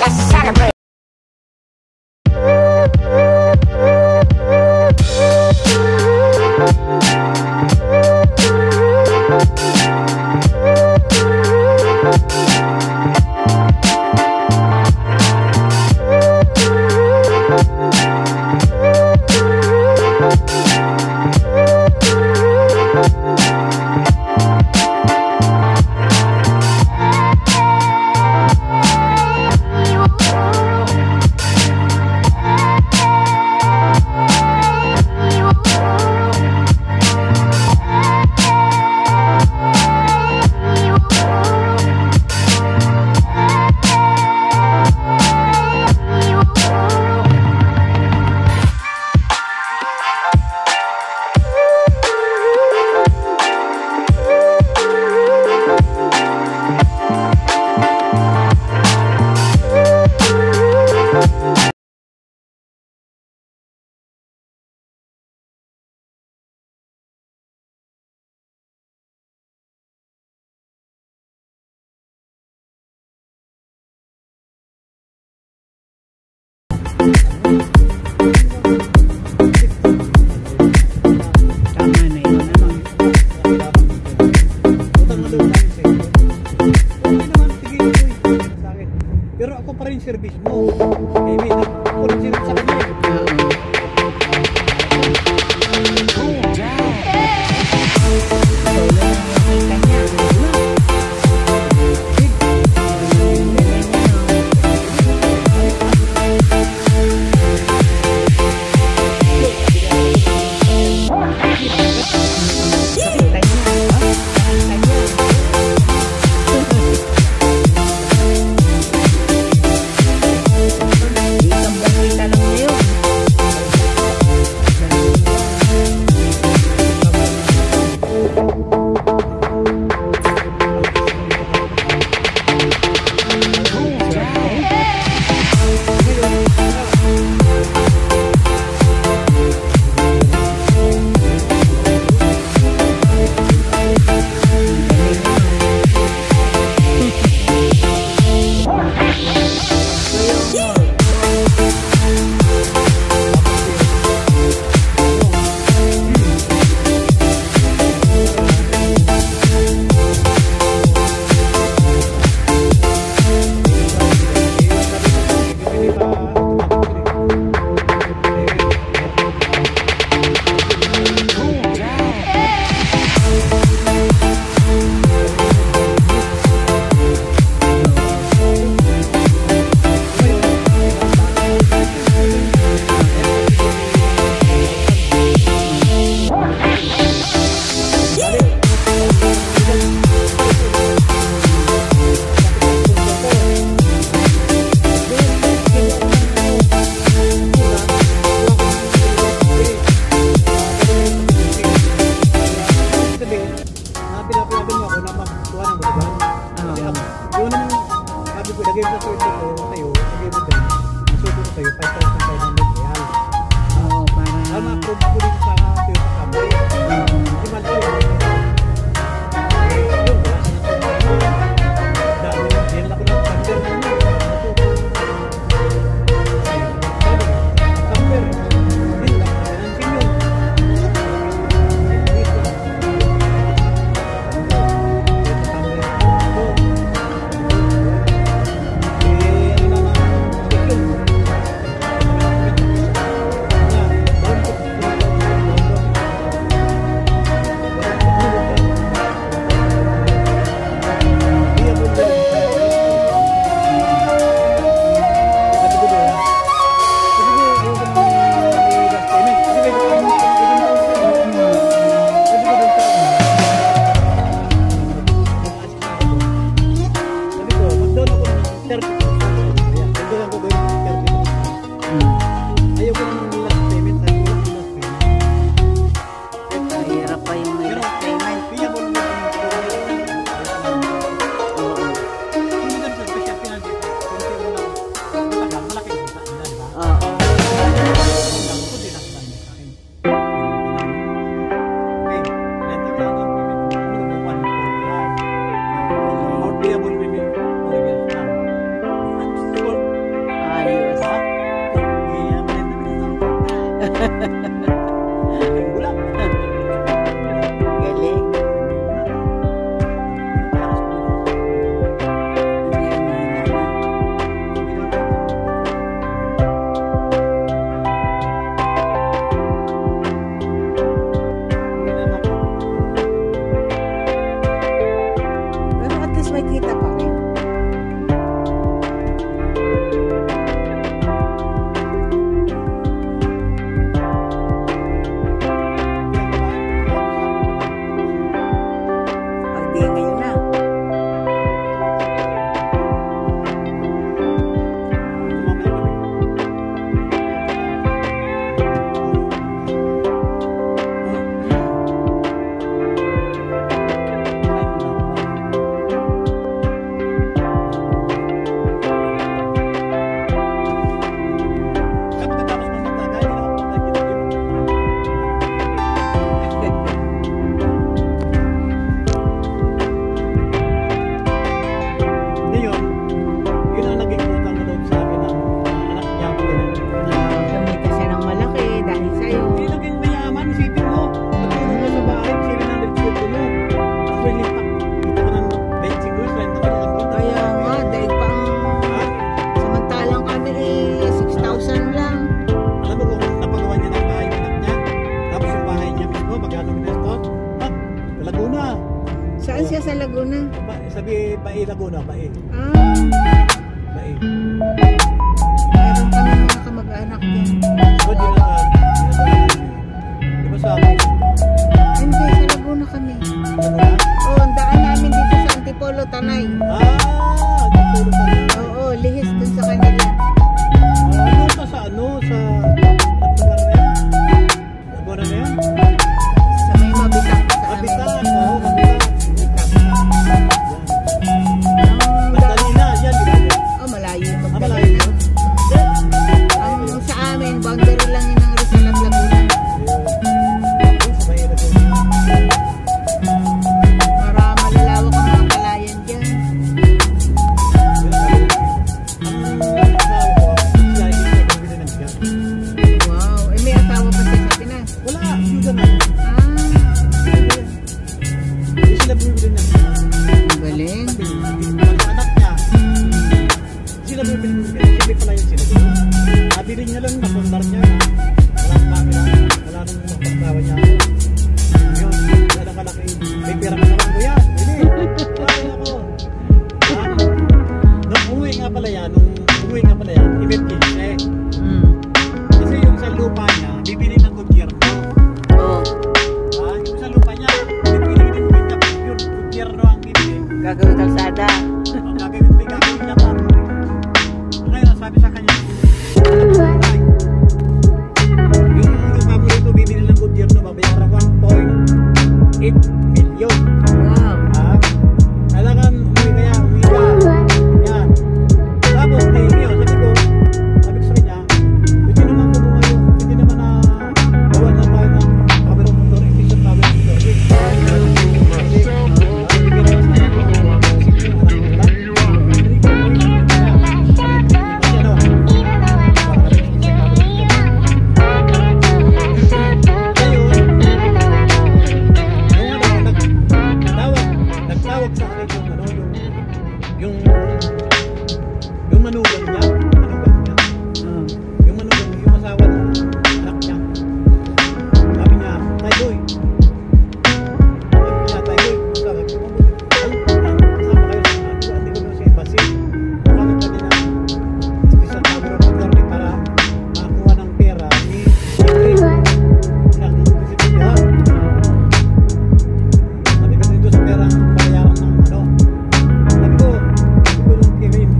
Let's celebrate. Pero ako pa rin service mo. Maybe ako rin service sa kanya. Linggo lang. Galing. Pero at least may kita pa rin. Di ngayon na. Kumita siya ng malaki dahil sa'yo. Kaya nga, dahil pa ang samantalang kami 6,000 lang. Alam mo kung napagawa niya ng bahay ng anak niya, tapos yung bahay niya mismo, magkano minastos? Laguna. Saan siya sa Laguna? Sabi, Bae Laguna, Bae. Bae. Meron kami mga kamag-anak dyan. So, di ba sa akin? Hindi, sa Laguna kami. Laguna? Oo, ang daan namin dito sa Antipolo, Tanay. Nagtulog ka na. Oo, lihis dun sa kanila. Ano ka sa ano? Sa lugar na yan? Laguna na yan? Sa may mabitak sa amin. Mabitak, oo, mabitak. Ang Madali na, yan, di ba? oh, malayo yung Malayo. magdala. Ang sa amin, boundary lang yun ng Rizal at Laguna. Malalawak ang mga palayan dyan. Wow, eh may asawa pa siya sa Pinas. Wala, yun na. Ah, Hindi sila bumibili ng ang galing. anak niya. Sila bumibili ng sila pala yun sila. Nabili niya lang, napundar niya. Wala nang mapagtawa niya. Yun, wala nang malaki. May pera ka naman ko yan. Hindi. Wala ako. Nung umuwi nga pala yan, emergency. Kasi yung sa lupa niya, bibili ng gobyerno. Oh, Yung sa lupa niya, bibili din yung gobyerno ang bibili. gagawin kalsada. Ang gagawin niya pa. Ngayon, sabi sa kanya, yung lupa mo ito, bibili ng gobyerno, babayaran 1.8 million. Wow. Kailangan umiga. Yan. Tapos, sabi ko sa kanya, pwede naman kumuha yun. Pwede naman na gawa na tayo ng camera motor, efficient camera motor. Nagtawag sa akin yung manugang niya. Yung asawa ng anak niya. Sabi niya, Tay Boy. Sabi ko, kasama kayo sa hindi ko sa embassy. Kumalag kami ng special camera motor para makakuha ng pera ni ng presidente. Sabi ko dito sa perang bayaran ng ano. Sabi ko yung Kevin.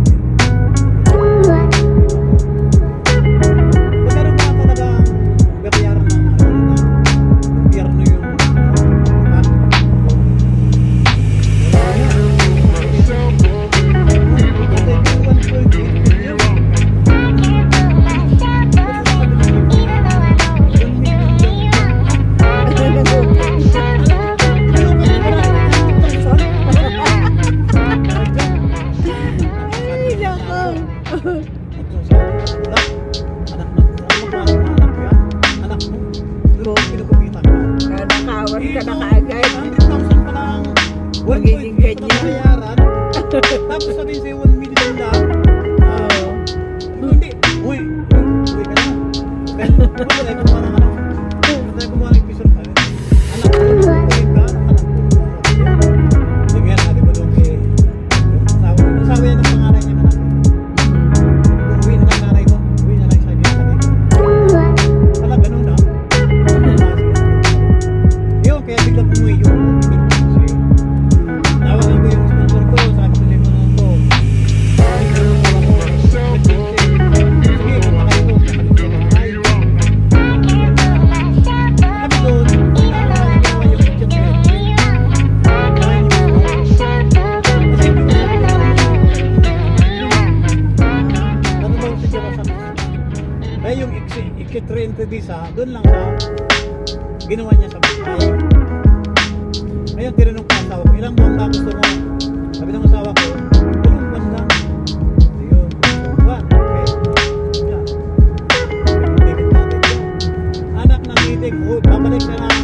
ka na kaagad. 100,000 pa lang. 1.8 Magiging pa ganyan. lang bayaran. Tapos sabihin sa'yo 1 million lang. Oo. Hindi. Uy ka na. Wala tayo kumuha ng ano. Wala tayo kumuha ng piso pa. Anak ko, uwi ka. Anak ko. Hindi nga, sabi ko doon kay asawa yan ng pangalan niya anak. Uwi na lang nanay ko. Uwi na lang sabi niya. Wala, ganun na. Yun, kaya biglang umuwi yung kasi tawagan ko yung sponsor ko. Sabi ko nito na ito. Kaya yung ikit-re-entry visa, doon lang sa ginawa niya sa bahay. Ngayon, tinanong ko ang asawa ko, ilang buwan ba gusto mo? Sabi ng asawa ko, 2 buwan lang. Ayun, 2 buwan. Okay. Yeah. David natin yan. Anak ng meeting, babalik siya ng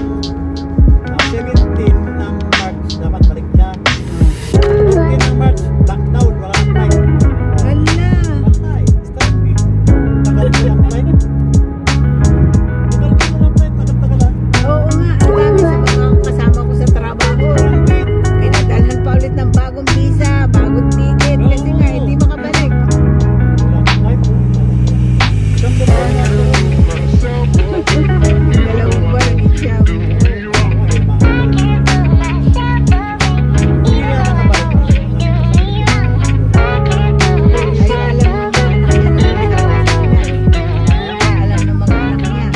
17 ng March, dapat balik siya. 14 ng March, lockdown, wala ng flight. Hala. Patay, start me. Tagal ko lang flight. Tagal lang. Oo nga, ang dami sa mga kasama ko sa trabaho. Pinadalhan pa ulit ng bagong visa, bagong ticket, kasi nga hindi makabalik. Dalawang buwan ang exam. Ay, alam mo ba, alam ng mga anak niya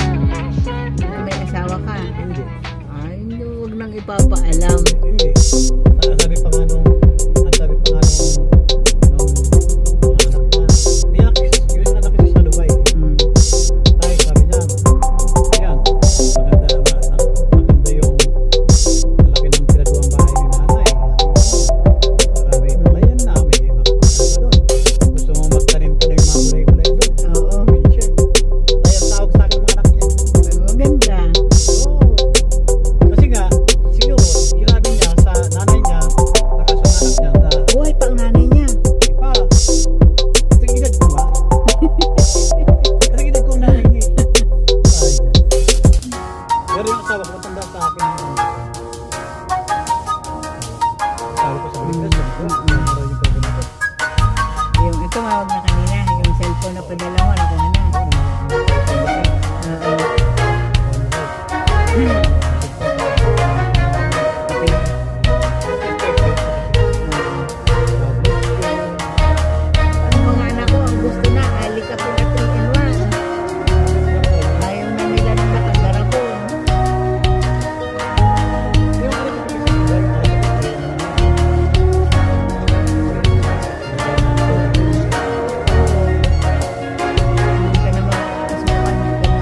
na may asawa ka. Ay, huwag nang ipapaalam. Sabi pa nga nung mga anak niya, yung anak niya sa Dubai. Tayo sabi niya, yan, maganda yung malaki ng pinagawang bahay ni nanay. Sabi, yan namin, makapaganda doon. Gusto mo magtanim ka na yung mga gulay-gulay doon? Oo. Sure. Kaya tawag sa akin mga anak niya. Maganda. Oo. Kasi nga, siguro, hirabi niya sa nanay niya, nakasunod niya na, Buhay pa ang nanay niya. pa, tingidad ko ba? Tingidad kong nanay niya. Ay, dyan. Pero yung asawa ko, matanda sa akin. Sabi ko sa Pilipinas, meron yung pagkakas ko. Yung ito, mawag na kanina. Yung cellphone na padala mo, nakuha na. Oo. Ang mga anak ko, ang gusto na, alika po na 3-in-1. Ayaw na nila ng nakandara ko. Hindi ka na makakasukan ng ganun.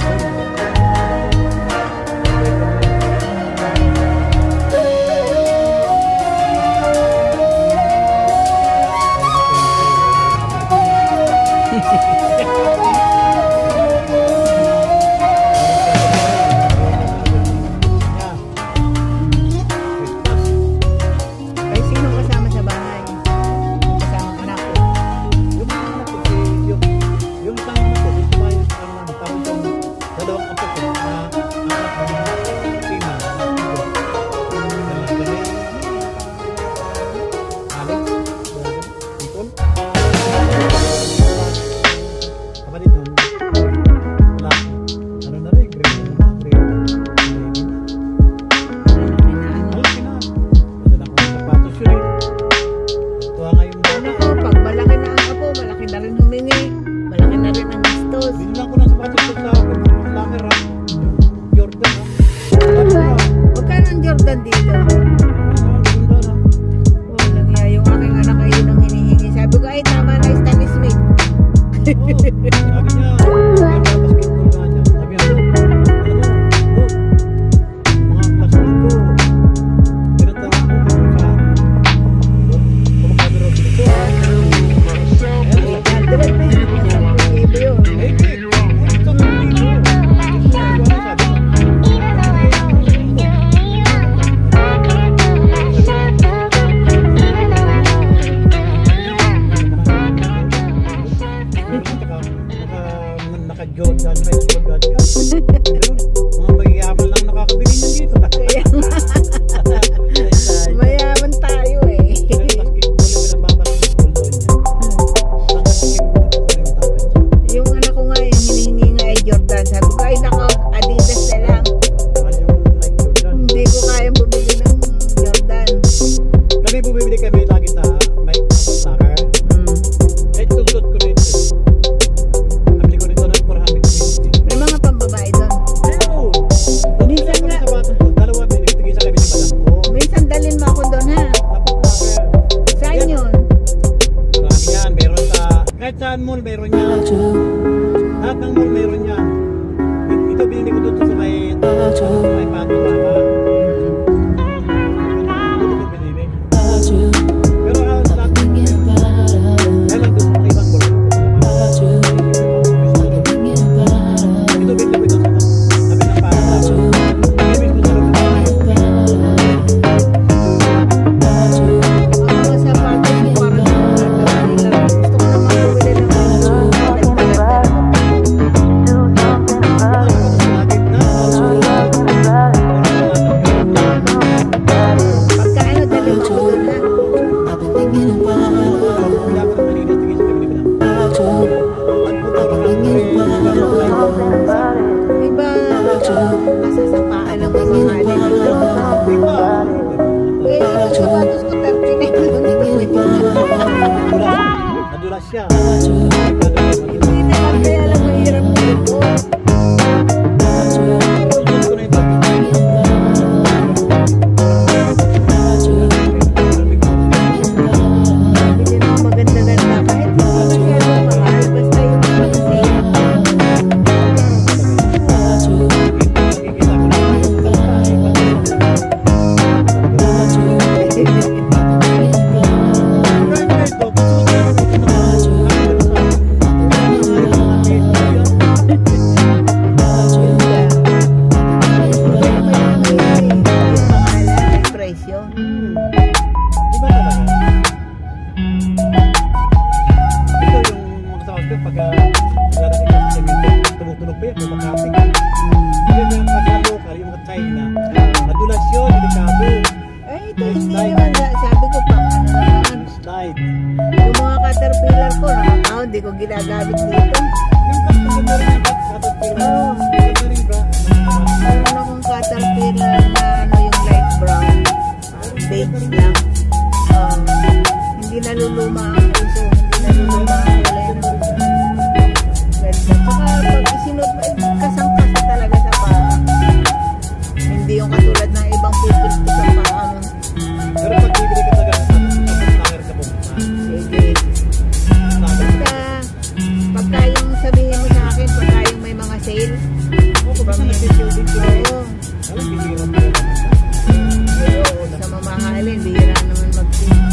Ay, sino kasama sa bahay? Kasama anak ko. Yung mga anak ko, yung isang anak ko, gusto ba yung isang anak, tapos yung dalawang apo ko, na anak ng Sina, Alex, Nicole, kapatid nun, wala, ano na rin, grade na naman, grade na, malaki na, madala ko ng sapatos yun eh, tuwa nga yung Ano ko, pag malaki na ang apo, malaki na rin humingi. Malaki na rin ang gastos. binilang ko ng sapatos ko sa camera, yung Jordan ha. Sabi ko, Magkano ang Jordan dito? ganda na. Walang iya, yung aking anak ay yun ang hinihingi. Sabi ko, ay tama na, Stan Smith. Oo, sabi niya, ganda basketball nga niya. Sabi niya, mga classmate ko, pinatawa ko kung sa kumakabi rin ko. Ayan, 800 pesos, isang libo yun. ito na dito. Sabi ko, ano sabi ko? Jordan, may Jordan ka. Ganun. Mga magiyaman lang nakakabili niya dito. Kaya mayaman tayo eh. Basketball yung pinagbabasketball doon niya. Nakasketball ko rin dapat siya. Yung anak ko nga, yung hinihingi nga ay Jordan. Sabi ko, ay nako, Adidas na lang. Mahal yung Nike Jordan. Hindi ko kaya bumili ng Jordan. Kami bumibili kami lagi sa Mike Soccer. Kahit susot ko rin. Nabili ko nito ng 450. May mga pambabae doon. Pero, Minsan nga, sa bata ko, dalawa binigay sa kami ni madam ko. minsan dalhin mo ako doon ha. Saan yun? Marami yan, meron sa kahit saan mall meron yan. Lahat ng mall meron yan. Ito binili ko doon sa may pato tama. Ito ko binili. Pero lahat kaya lang doon sa ibang mall. Ito binili ko doon sa sabi ng pato. Ibig ko sa loob. Ako sa party ko parang gusto ko naman bumili ng pagkaano dalhin mo ako doon ha. Iba, masasapaan ang mamahalin. Eh, yung sapatos ko 39 Nadulas siya. Hindi naman kaya lang mahirap dito. Bili ng maganda-ganda kahit hindi masyadong mahal. Basta yung pag-save. Presyo. Diba talaga? Ito yung mga kasama ko pagka nagdadating ka sa semento, tumutunog pa yan, kumakapit. Yun yung pagka-local, yung mga China, nadulas yun, delikado. Eh, ito hindi naman. Sabi ko pa, ano naman. Slide. Yung mga caterpillar ko, nakakao, hindi ko ginagamit dito. Yung maganda rin yung caterpillar. Maganda rin ba? Meron akong caterpillar na ano yung light brown. Beige lang. Hindi naluluma ang puso. Hindi naluluma ang kulay ng ganda. Saka pag isinod mo, kasang-kasa talaga sa paa. Hindi yung katulad ng ibang pipil ko sa paa mo. Pero pag bibili ka talaga sa tanger ka pumunta. Sige. Basta, pagka yung sabihin mo sa akin, pagka yung may mga sale, Oo, kung baka nag-sale dito eh. oo. Alam, bibigyan mo talaga. Oo, sa mamahalin, bihira naman mag-sale.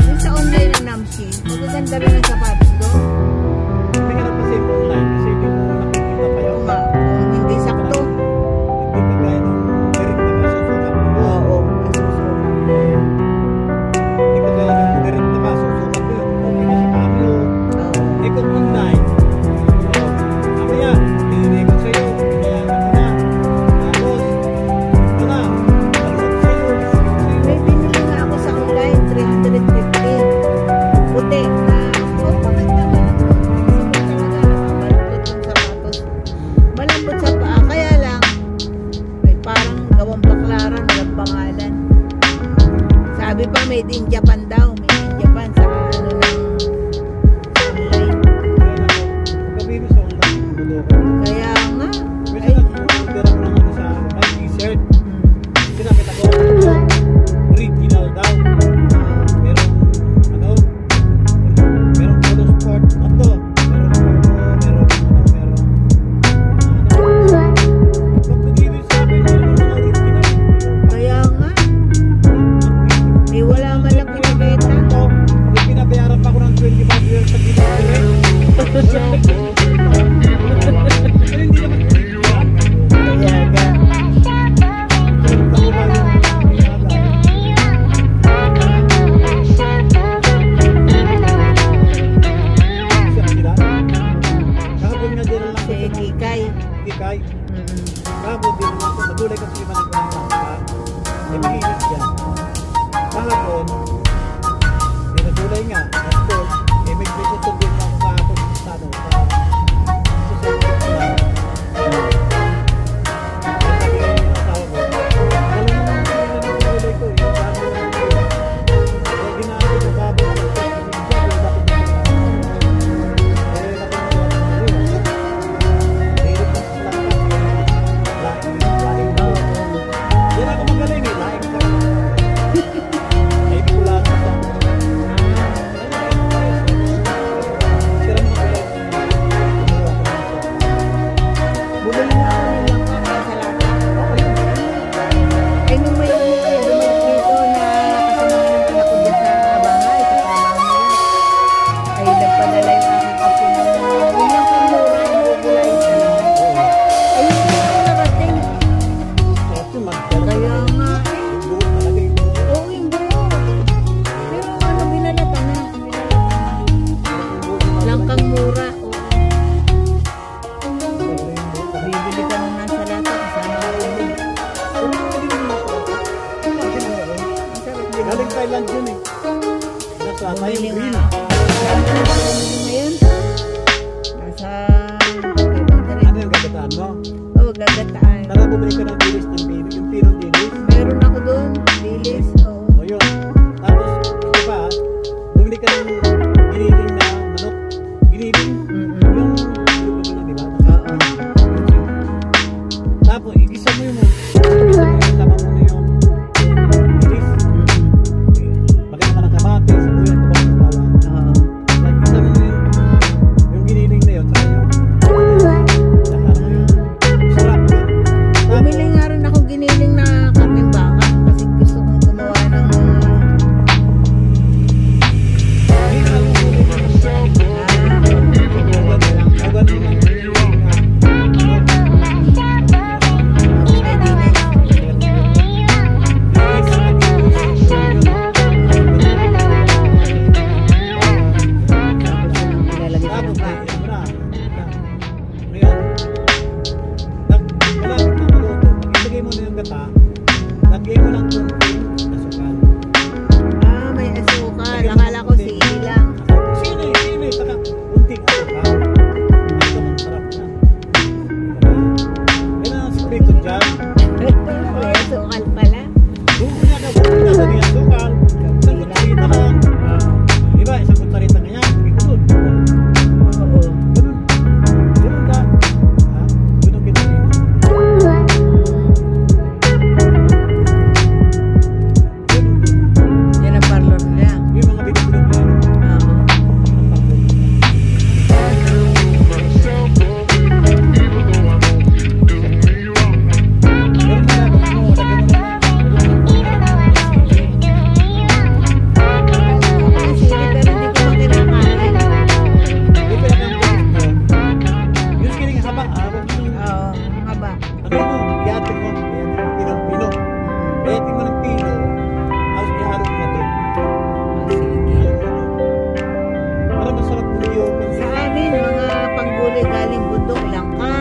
Yung sa online na Namshi, magaganda rin ang sapatos ko. Hindi ka nagpa-save online kasi hindi mo nakikita pa yun. Kung hindi sakto. Hindi ka gaya ng direct na masusukat mo. Oo. Hindi ka gaya ng direct na masusukat mo. Okay na sa kami. Eh kung online, mamaya, pinili ko sa'yo, kinayanan mo na. Tapos, ito na, nalusot sa'yo, discount sa'yo. May binili nga ako sa online, 350. Puti na, maganda ba? Sabi talaga, nakabaluktot yung sapatos. Malambot sa paa, kaya lang, may parang gawang baklaran, walang pangalan. Sabi pa, made in Japan daw. Made in Japan sa ano ng online. Pagkabili sa online, budo ko. Kaya nga, Minsan nag-order ako ng sa t-shirt. Sinakita ko, original daw. Merong, ano, merong polo sport. Ato, merong polo, merong, pagkabili sa akin, meron mga original. kaya nga, wala man lang pinagkita. nga, school, may tutulog din ako kahapon sa ano, sa susunod ko lang. Sabi nga yung asawa ko, alam mo naman yung gulay ko, yung bago lang ko. Kaya ginagawa ko bago lang ko, Bumili na ako ng langka kaya sa lata. Eh, nung may bumalik dito na kasama ng anak ko dyan sa bahay, kasama nila. Ay, nagpadala yung aking apo ng yung langkang mura, yung gulay talaga. Ay, hindi ko narating. Kaya nga, oo, yung buo. Pero ano, binalata na. Langkang mura, oo. Bibili ka nung nasa lata, kasama ko din. Galing Thailand yun eh. Nasa Bumili Thailand nga ako. Ngayon, nasa ano yung gagataan mo? Oo, gagataan. Tara bumili ka ng dilis ng baby, yung pirong dilis. Meron ako doon, dilis. Oo. O yun. Tapos, ito pa, bumili ka ng giniling na manok. Giniling. Yung na, di ba? Oo. Tapos, igisa mo yun. Tama mo na yung dilis. Maganda ka ng kamate, sibuyas, kabang sa tawa. Oo. Igisa mo na yung giniling na yun. Saka yung saka ano yun. Sarap yun. Bumili nga rin ako giniling na kaming baka kasi gusto kong gumawa ng nilalagay ko ng baka. Ilagay mo na yung gata, lagay mo ng kunting asukal. Ah, may asukal. Akala ko sili lang. Sili, saka kunting asukal. Ito ang sarap na. Yan ang sikreto dyan. May asukal pala. Buko niya ka, lagay ang asukal. Isang kutsarita lang. Diba, isang kutsarita nga yan. Lagay ko dun. Oo. Ganun. Ganun ka. Ha? Ganun kinalina. Yan ang parlor nila. Yung mga binibulog na yun. Oo. Ganun na lang. Lagyan mo na. Sili pero hindi ko pa kinakain. Yung pinakang yung sikiling haba, huwag mo yung Oo, haba. ano mo, iatin mo, pino. Iatin mo ng pino, tapos ihalo mo na doon. Sige. Para masarap mo yung Sa amin, mga panggulay galing bundok, langka,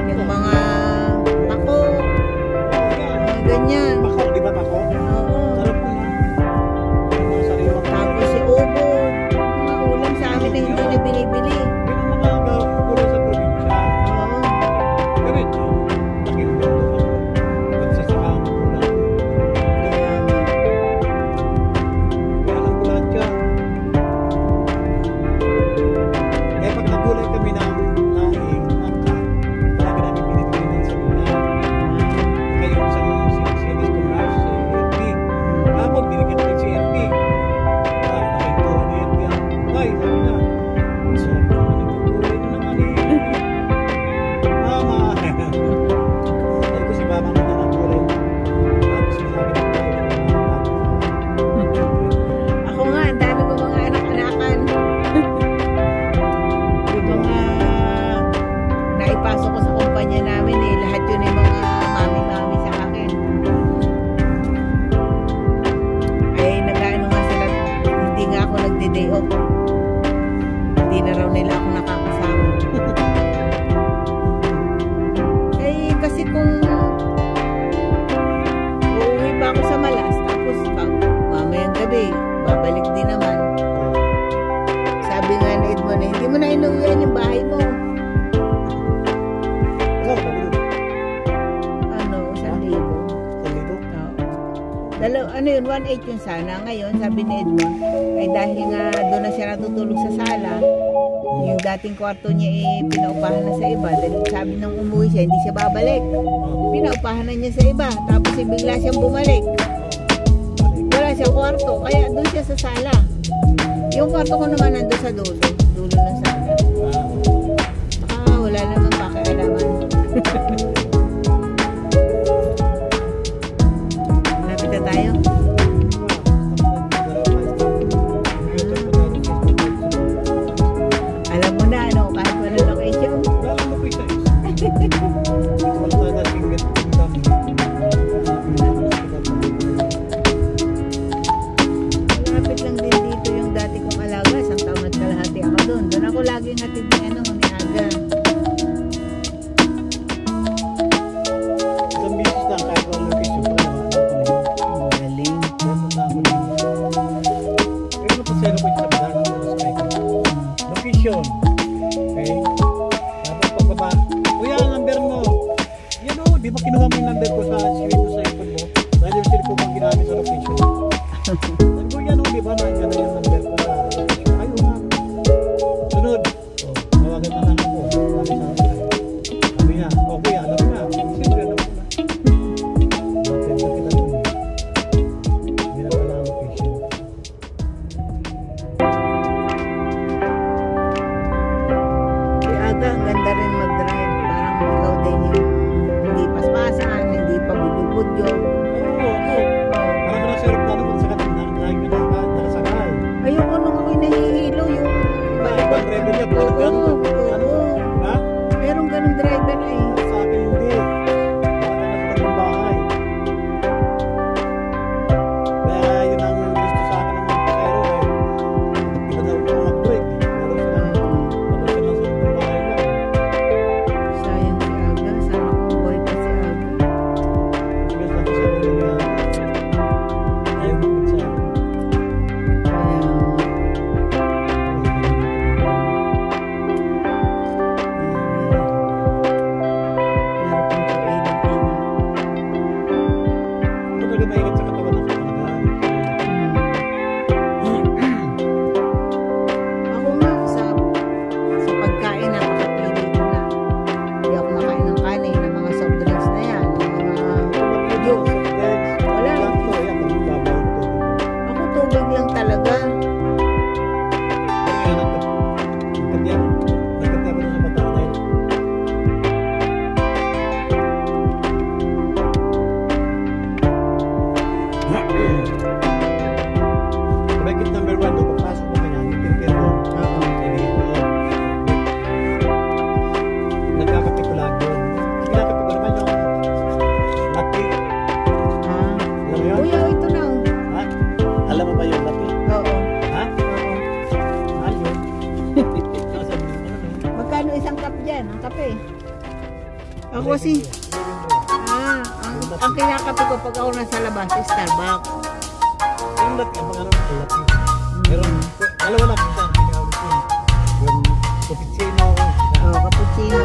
yung mga pako, mga ganyan. Pako, di ba pako? Oo. Sarap mo na. Yung mga sariwang Tapos si ubo, mga ulam sa amin na hindi niya binibili. yun ang mga gulay sa probinsya. Oo. Ganito, laking bundok ako. Pagsasakang ulam. Kaya nga. Kaya alam ko lahat yan. Kaya pag nagulay kami ng laing, angka, talaga namin pinipili ng sabuna. Kayo sa mga CNS Commerce, sa EFP. Kapag binigyan ko si EFP, parang nakintuhan ni EFP ang ay, sabi niya, ang sarap naman yung gulay na naman eh. Mama! Sabi ko si Mama na niya ng gulay. Tapos sinasabi ng tayo Ako nga, ang dami ko mga anak-anakan. Yung mga naipasok ko sa kumpanya namin eh, lahat yun ay mga mami-mami sa akin. Ay, nag-ano nga sila, hindi nga ako nagde-day off. Hindi na raw nila ako nakakasama. Eh, kasi kung uuwi pa ako sa Malas, tapos mamayang gabi, babalik din naman. 1.8 yun sana. Ngayon, sabi ni Edmond, ay dahil nga doon na siya natutulog sa sala, yung dating kwarto niya pinaupahan na sa iba. Dahil sabi nung umuwi siya, hindi siya babalik. Pinaupahan na niya sa iba. Tapos bigla siyang bumalik. Wala siyang kwarto. Kaya doon siya sa sala. Yung kwarto ko naman nandun sa dulo. Dulo ng sala. Wala naman pakialaman. Lapit na tayo. Alam mo na, ano, kahit wala location. Malapit lang din dito yung dati kong alaga. Isang taon at kalahati ako doon. Doon ako laging hatid ni ano, ni Aga. Isang bisis lang kahit walang location pa naman. Galing. Pero napasero ko yung sabihan ng location. Okay? Tapos pagbaba, kuya, ang number mo. Yan o, di ba kinuha mo yung number ko sa screen mo sa iPhone mo? Dahil yung cellphone mo ginamit sa location. Sabi ko, yan o, di ba nandiyan na yung number ko sa location? Ayaw nga. Sunod. So, tawagan na lang ako. Sabi niya, o kuya, alam mo na. Siyempre, alam mo na. Bakit na kita doon eh. Hindi na pala ang location. Si Aga, ang ganda rin mag-drive. Parang ikaw din yung hindi paspasan, hindi pa budyo-budyo. Oo, ako. Parang ko na sa aeroplano kung sa kanila, nakasakay. Ayoko nung ako'y nahihilo yung Ibang driver niya, Oo, ganun. oo. Ha? Merong ganong driver eh. Sa akin hindi. Nakakalakas ng bahay. Kaya yun ang gusto sa akin ng mga pasero eh. Iba daw ko mag-break. Pero sila lang sa loob ng bahay lang. Sayang si Aga. Sana kung buhay pa si Aga. Tigas lang kasi ako nila. Ayaw mag-break sa akin. Kaya, meron kong sa edit niya. Ito talaga maingat sa katawan ng kapanagan. Ako nga, sa pagkain, napakapili ko na. Hindi ako makain ng kanin, ng mga soft drinks na yan. Wala. Ako tubig lang talaga. Bakit number 1 doon, papasok mo kanya, nipipir mo. Nagkakapit ko lang doon. Kinakapit ko naman yung latte. Ah. Alam mo yun? Kuya, ito na. Oh. Ha? Alam mo ba yung latte? Oo. Ha? Oo. Mahal yun. Nasa ano yun? Magkano isang cup dyan? Ang kape? Ako kasi, ang kinakape ko pag ako nasa labas, Starbucks. Yung latte, ang pangalan ko latte. Meron, dalawa lang siya. Yung cappuccino. Oh, cappuccino.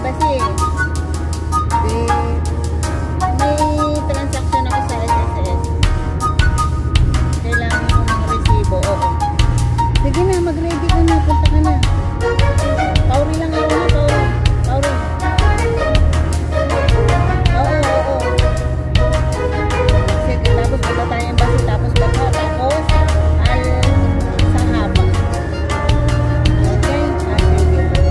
embassy eh. May transaction ako sa SSS. Kailangan ng resibo. Oo. Sige na, mag-ready ka na. Punta ka na. Pauri lang ako na, Pauri. Pauri. Oo. Sige, tapos punta tayo embassy. Tapos baka, tapos sa haba. Okay? Sige.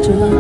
July.